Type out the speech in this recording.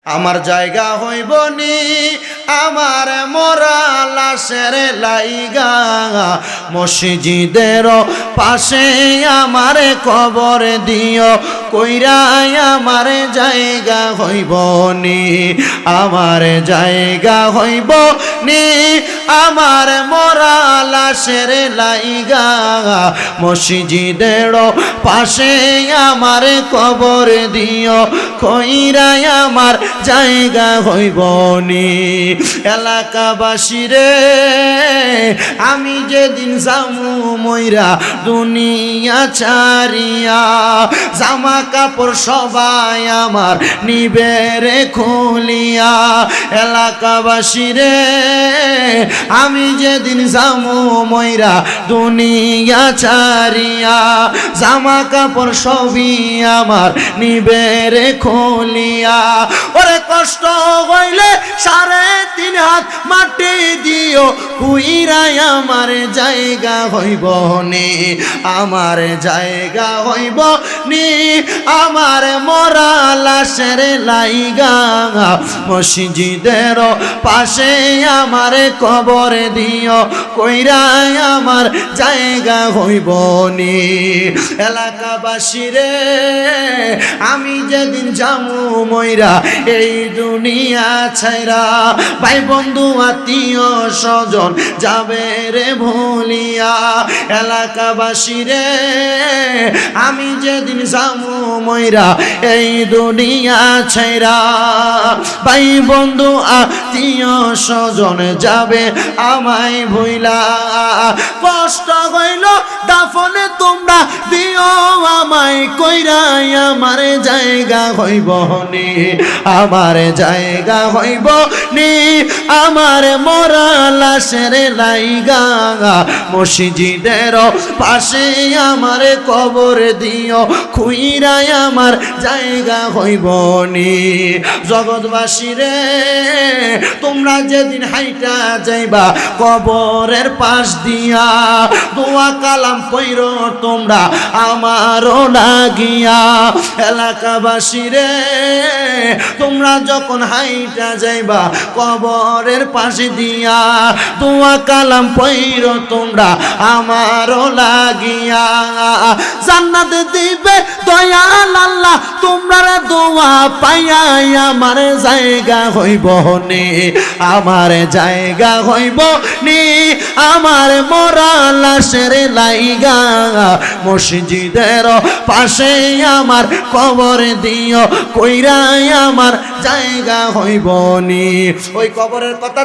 আমার জায়গা হইব নি আমার মরা লাশের লাইগা মসজিদের পাশে আমার কবর দিও কইরাই আমার জায়গা হইব নি আমার জায়গা হইব নি আমার মরা লাশের লাইগা মসজিদের পাশে আমার কবর দিও কইরাই আমার জায়গা হইব নি এলাকাবাসী রে আমি যেদিন জামু মইরা দুনিয়া ছাড়িয়া জামা কাপড় সবাই আমার নিবে রে খুলিয়া এলাকাবাসী রে আমি যেদিন জামু মইরা দুনিয়া ছাড়িয়া জামা কাপড় সবই আমার নিবে রে খুলিয়া ওরে কষ্ট হইলে 3.5 হাত মাটি দিও কুইরাই আমার জায়গা হইব নি আমার জায়গা হইব নি আমার মরা লাশের লাইগা মসজিদের পাশে আমার কবর দিও কইরাই আমার জায়গা হইব নি এলাকাবাসী রে আমি যেদিন জামু মইরা এই দুনিয়া ছাইরা ভাই বন্ধু আত্মীয় স্বজন যাবে রে ভুলিয়া এলাকাবাসী রে আমি যেদিন জামু মইরা এই দুনিয়া ছাইরা ভাই বন্ধু আত্মীয় স্বজন যাবে আমায় ভুইলা কষ্ট হইল দাফনে তোমরা দিও আমায় কইরাই আমার জায়গা হইব নি আমার জায়গা হইব নি আমার মরা লাশের লাইগা মসজিদের পাশে আমার কবর দিও খুইরাই আমার জায়গা হইব নি জগৎবাসী রে তোমরা যেদিন হাইটা যাইবা কবরের পাশ দিয়া দোয়া কালাম পইরো তোমরা আমারও লাগিয়া এলাকাবাসী রে তোমরা যখন হাইটা যাইবা কবরের পাশে দিয়া দোয়া কালাম পইরো তোমরা আমারও লাগিয়া জান্নাত দিবে দয়াল আল্লাহ তোমরা দোয়া পাইয়াই আমার জায়গা হইব নি আমার জায়গা হইব নি আমার মরা লাশের লাইগা মসজিদের পাশে আমার কবর দিও কইরাই আমার জায়গা হইব নি ওই কবরের কথা